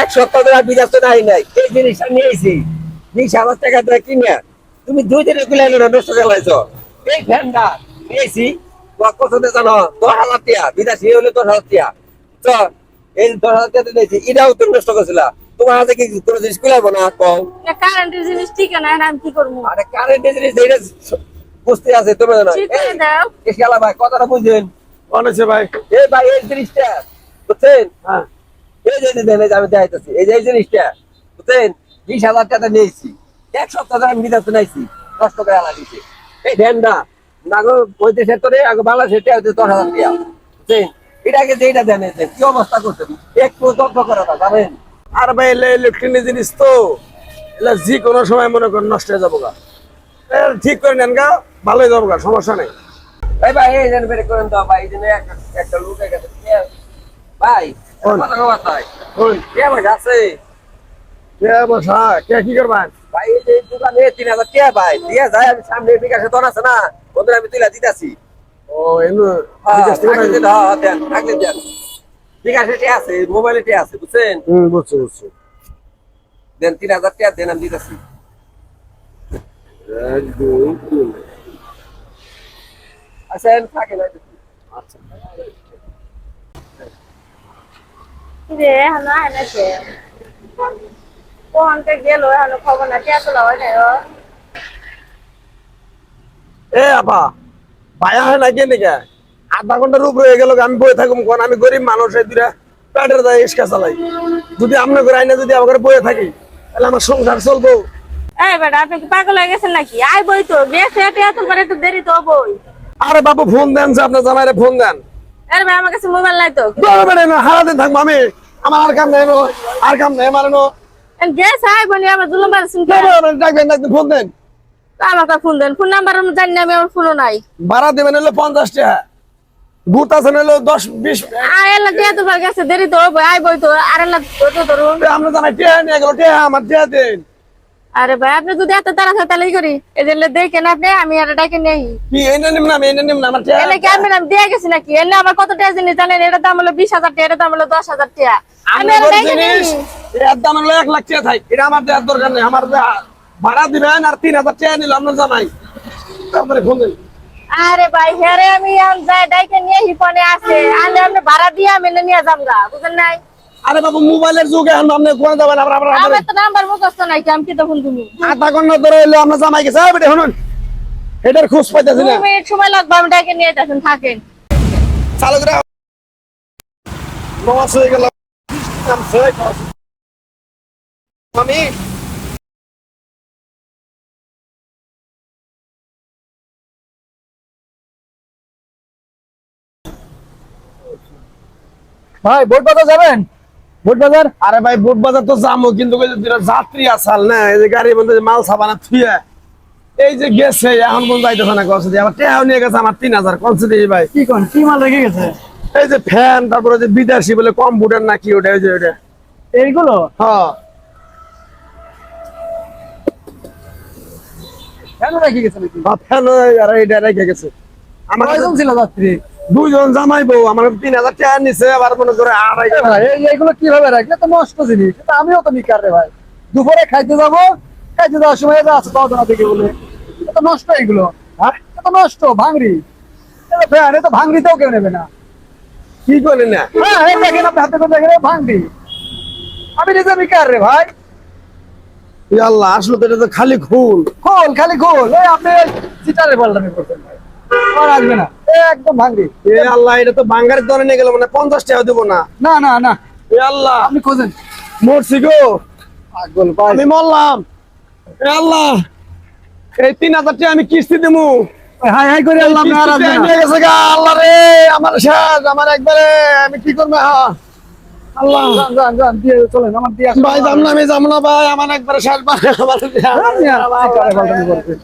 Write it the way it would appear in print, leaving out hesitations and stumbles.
এক সপ্তাহ ধরে বিদেশ তো নাই নাই এই জিনিসটা নিয়েছি 20,000 টাকা দিয়ে কিনে তুমি 2 দিনে গুলাই নষ্ট করে লাইছো। এই ফ্যানটা নিয়েছি কত জানো 10,000 টাকা, বিদেশি হলে 10,000 টাকা। তো এই 10,000 টাকা নিয়েছি, এটাও তুমি নষ্ট করছিলা। তোমার হাতে কি কোনো জিনিস কুলাবো না কম? কারেন্টের জিনিস ঠিক না, আমি কি করবো? আরে কারেন্টের জিনিস এটা বুঝতে আছে তুমি জানো। এই শালা ভাই কথাটা বুঝেন অনেছে ভাই। এই ভাই এই জিনিসটা বুঝছেন? হ্যাঁ এই যে দেন, এই যে আমি দেখাইতেছি, এই যে এই জিনিসটা বুঝছেন 20,000 টাকা নিয়েছি, এক সপ্তাহ ধরে আমি বিদেশ নাইছি, নষ্ট করে আলা দিছি। এই ফ্যানটা নাগো ওই দেশের তোরে আগে বাংলাদেশের টাকা হচ্ছে 10,000 টাকা বুঝছেন। এটাকে যে এটা দেন কি অবস্থা করছেন, একটু যত্ন করে না জানেন। আর ভাই ইলেকট্রনিক জিনিস তো এগুলা যে কোনো সময় মনে করেন নষ্ট হয়ে যাবো গা। ঠিক করে নেন গা, ভালো হয়ে যাবো গা, সমস্যা নেই। ভাই ভাই এই যেন বের করেন তো ভাই, এই জন্য একটা লোক গেছে ভাই কথা কথা ওই কে ভাই আছে কে বসা কে কি করবেন? ভাই, এই যে দোকানে 3,000 টাকা ভাই দিয়ে যায়, আমি সামনে বিকাশে তোর আছে না ওদের আমি তুলে দিতেছি। ও এমনি বিকাশে টে আছে, মোবাইলে টে আছে বুঝছেন। বুঝছো বুঝছো। দেন 3,000 টাকা দেন, আমি দিতেছি। 1 2 3। আচ্ছা থাকে না আচ্ছা রে হানা এনেছে কোনটা গেল হানো খবর না কে তো লয় না। এ আপা ভাইয়া হয় না কেন কে আধা ঘন্টার উপরে হয়ে গেল, আমি বয়ে থাকুম কোন? আমি গরিব মানুষ, এই দুটা পেটের দায় ইস্কা চালাই। যদি আপনার ঘরে আইনা যদি আমার বয়ে থাকি তাহলে আমার সংসার চলবো? এই বেটা আপনি কি পাগল হয়ে গেছেন নাকি? আই বই তো গেছে এত করে একটু দেরি তো বই। আরে বাবু ফোন দেন, যে আপনার জামাইরে ফোন দেন। আরে ভাই আমার কাছে মোবাইল নাই তো। হারাদিন থাকবো আমি, আমার আর কাম নাই, আর কাম নাই আমার। গেছে আই বনি আমার দুলম বার শুনতে ডাকবেন ডাকবেন, ফোন দেন। আমাকে ফোন দেন, ফোন নাম্বার আমি জানি না, আমি আমার ফোনও নাই। ভাড়া দেবেন হলো 50 টাকা, গুট আছে হলো 10-20। আই এলা টিয়া তো বার গেছে দেরি তো বই, আই বই তো আর এলা তো ধরুন। আমরা জানাই টিয়া নিয়ে গেল, টিয়া আমার টিয়া দেন। আরে ভাই আপনি যদি এত তাড়াতাড়ি তাহলে করি এই যে দেখেন আপনি, আমি আর ডাকে নেই কি এনে নিম না, আমি এনে নিম না, আমার টিয়া। এনে কি আমি নাম দিয়ে গেছি নাকি? এনে আমার কত টাকা জিনিস জানেন? এটা দাম হলো 20,000 টাকা, এটা দাম হলো 10,000 টাকা। আমি আর ডাকে নেই। এর দাম হলো 1 লাখ টাকা থাই, এটা আমার দেওয়ার দরকার নেই। আমার ভাড়া দিবেন আর 3,000 টাকা নিল আপনার জামাই, তারপরে ফোন দেন। আরে ভাই হেরে আমি যাই ডাইকে নিয়ে হিপনে আছে আনে, আপনি ভাড়া দিয়ে আমি নিয়ে যামগা, বুঝেন নাই? আরে বাবু মোবাইলের যুগ, এখন আপনি কোন যাবেন? আমার তো নাম্বার মুখস্থ নাই, আমি কি তখন তুমি আধা ঘন্টা ধরে হইলো আপনার জামাই গেছে। বেটা শুনুন, এটার খোঁজ পাইতেছি না। 2 মিনিট সময় লাগবে, আমি ডাইকে নিয়ে যাচ্ছেন থাকেন। চালু করে নমাজ হয়ে গেল। আমি ভাই বোট বাজার যাবেন? বোট বাজার? আরে ভাই বুট বাজার তো যাবো, কিন্তু ওই যে দুটা যাত্রী আসাল না, এই যে গাড়ির মধ্যে যে মাল সাবানা থুয়ে এই যে গেছে, এখন কোন যাইতেছে না কষ্ট দিয়ে। আমার টেহাও নিয়ে গেছে আমার 3,000 কনসে দিই ভাই। কি কোন কি মাল রেখে গেছে? এই যে ফ্যান, তারপরে যে বিদেশি বলে কম্পিউটার না কি ওটা, ওই যে ওটা। এইগুলো হ্যাঁ কেন রেখে গেছে নাকি? ফ্যান আর এইটা রেখে গেছে। আমার কয়জন ছিল যাত্রী? 2 জন জামাই বউ, আমার 3,000 টাকা নিছে, আবার মনে করে আড়াই। এ ভাই এইগুলো কিভাবে রাখলে তো নষ্ট জিনিস, এটা আমিও তো নিকার রে ভাই। দুপুরে খাইতে যাবো, খাইতে যাওয়ার সময় যা আছে তাও থেকে বলে এটা নষ্ট, এগুলো হ্যাঁ এটা নষ্ট ভাঙড়ি। এটা ফ্যান, এটা ভাঙড়িতেও কেউ নেবে না। কি করে না? হ্যাঁ এই দেখেন আপনি হাতে করে দেখেন ভাঙড়ি, আমি নিজে নিকার রে ভাই। ইয়া আল্লাহ, আসলে তো এটা তো খালি খুল। খোল খালি খোল, এই আপনি চিটারে পাল্টানি করছেন ভাই, আর আসবে না, একদম ভাঙড়ি। এ আল্লাহ, এটা তো বাঙ্গারের দরে নিয়ে গেল, মানে 50 টাকা দেবো না। না না না, এ আল্লাহ, আপনি খোঁজেন। মরছি গো, পাগল ভাই, আমি মরলাম। এ আল্লাহ, এই 3,000 টাকা আমি কিস্তি দেবো। হাই হাই করে আল্লাহ আপনি আর আসবে না। নিয়ে গেছে গা, আল্লাহ রে, আমার শেষ, আমার একবারে, আমি কি করবো? আল্লাহ যান যান যান দিয়ে চলেন, আমার দিয়ে আসেন। ভাই, যাম না, আমি যাম না ভাই, আমার একবারে শেষ ভাই, আমার চিটারে পাল্টানি করছেন।